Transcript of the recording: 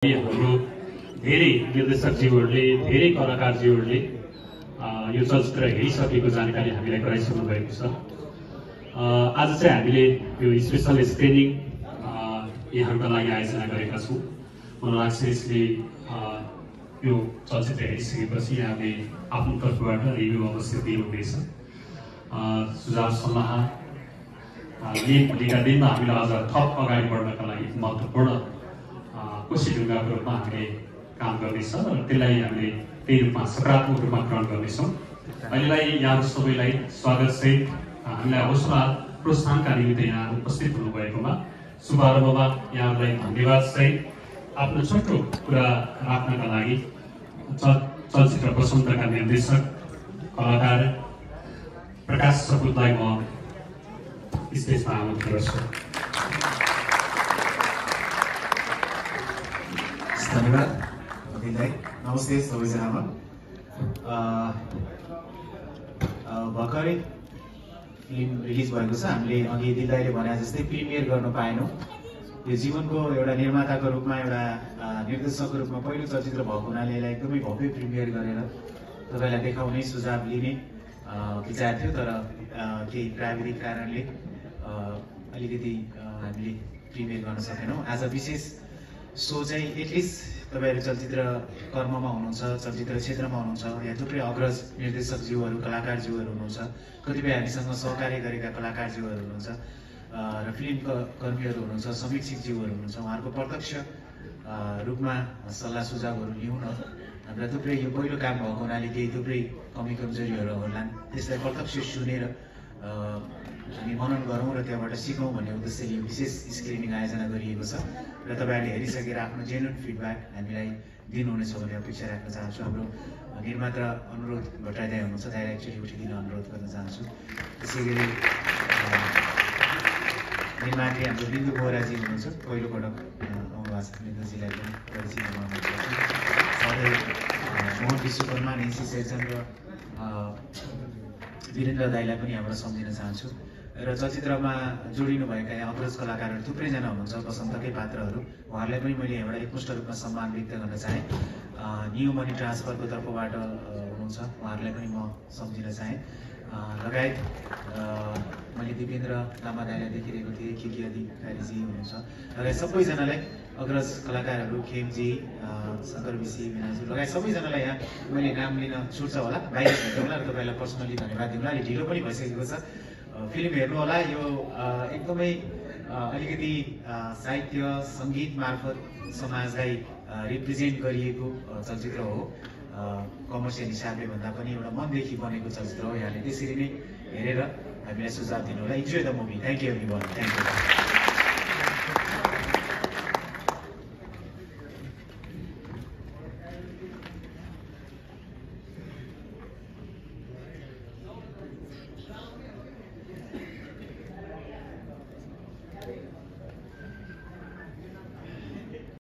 हाम्रो धेरै निर्देशकज्यूहरूले धेरै कलाकारज्यूहरूले यो चलचित्र हेरिसकेको जानकारी हामीलाई गराइसक्नु भएको छ। आज चाहिँ हामीले यो स्पेशल स्क्रिनिङ यहाँहरूका लागि आयोजना गरेका छौँ। मलाई लाग्छ यसले यो चलचित्र हेरिसकेपछि यहाँले आफ्नो तर्फबाट रिभ्यू अवश्य दिनुहुनेछ। सुझाव सल्लाह भोलिका दिनमा हामीलाई अझ थप अगाडि बढ्नका लागि महत्त्वपूर्ण कोशी ढुङ्गाको रूपमा हामीले काम गर्नेछ र त्यसलाई हामीले त्यही रूपमा सकारात्मक रूपमा ग्रहण गर्नेछौँ। अहिलेलाई यहाँहरू सबैलाई स्वागत सहित हामीलाई हौसला प्रोत्साहनका निमित्त यहाँ उपस्थित हुनुभएकोमा शुभारम्भमा यहाँहरूलाई धन्यवाद सहित आफ्नो छोटो कुरा राख्नका लागि चलचित्र वसन्तका निर्देशक कलाकार प्रकाश सपुतलाई म स्टेजमा आमन्त्रण गर्छु। धन्यवाद अभिनय। नमस्ते सबैजनामा। भर्खरै फिल्म रिलिज भएको छ। हामीले अघि दिलदाईले भने जस्तै प्रिमियर गर्न पाएनौँ। यो जीवनको एउटा निर्माताको रूपमा एउटा निर्देशकको रूपमा पहिलो चलचित्र भएको हुनाले यसलाई एकदमै भव्य प्रिमियर गरेर तपाईँलाई देखाउने सुझाव लिने विचार थियो, तर केही प्राविधिक कारणले अलिकति हामीले प्रिमियर गर्न सकेनौँ। आज विशेष सो चाहिँ एटलिस्ट तपाईँहरू चलचित्र कर्ममा हुनुहुन्छ, चलचित्र क्षेत्रमा हुनुहुन्छ, या थुप्रै अग्रज निर्देशकज्यूहरू कलाकारज्यूहरू हुनुहुन्छ, कतिपय हामीसँग सहकार्य गरेका कलाकारज्यूहरू हुनुहुन्छ र फिल्म कर्मीहरू हुनुहुन्छ, समीक्षकज्यूहरू हुनुहुन्छ। उहाँहरूको प्रत्यक्ष रूपमा सल्लाह सुझावहरू लिउँ न। हामीलाई थुप्रै यो पहिलो काम भएको हुनाले केही थुप्रै कमी कमजोरीहरू होलान्, त्यसलाई प्रत्यक्ष सुनेर हामी मनन गरौँ र त्यहाँबाट सिकौँ भन्ने उद्देश्यले यो विशेष स्क्रिनिङ आयोजना गरिएको छ र तपाईँहरूले हेरिसकेर आफ्नो जेन्युन फिडब्याक हामीलाई दिनुहुनेछ भन्ने अपेक्षा राख्न चाहन्छु। हाम्रो निर्माता अनुरोध भट्टराई हुनुहुन्छ, दाइलाई एकचोटि उठिदिन अनुरोध गर्न चाहन्छु। त्यसै गरी निर्मात्री हाम्रो बिन्दु बोहराजी हुनुहुन्छ, पहिलोपटक आउनुभएको छ। बिन्दुजीलाई पनि परिचय बनाउनु चाहन्छु। साथै मोहन विश्वकर्मा, नेन्सी शेरचन र वीरेन्द्र दाईलाई पनि यहाँबाट सम्झिन चाहन्छु। र चलचित्रमा जोडिनुभएका यहाँ अग्रज कलाकारहरू थुप्रैजना हुनुहुन्छ, वसन्तकै पात्रहरू। उहाँहरूलाई पनि मैले यहाँबाट एकमुष्ट रूपमा सम्मान व्यक्त गर्न चाहेँ। न्यू मनी ट्रान्सफरको तर्फबाट हुनुहुन्छ, उहाँहरूलाई पनि म सम्झिन चाहेँ। लगायत मैले दिपेन्द्र लामा दाईलाई देखिरहेको थिएँ, के अधिकारीजी हुनुहुन्छ, लगायत सबैजनालाई अग्रज कलाकारहरू खेमजी, शङ्कर विशी, मिनाजी लगायत सबैजनालाई यहाँ मैले नाम लिन छुट्छ होला, बाहिर भेटौँला र तपाईँलाई पर्सनली धन्यवाद दिउँला। अलि ढिलो पनि भइसकेको छ। फिल्म हेर्नु होला। यो एकदमै अलिकति साहित्य सङ्गीत मार्फत समाजलाई रिप्रेजेन्ट गरिएको चलचित्र हो। कमर्सियल हिसाबले भन्दा पनि एउटा मनदेखि बनेको चलचित्र हो। यहाँले त्यसरी नै हेरेर हामीलाई सुझाव दिनु होला। Enjoy the movie. Thank you everyone. Thank you.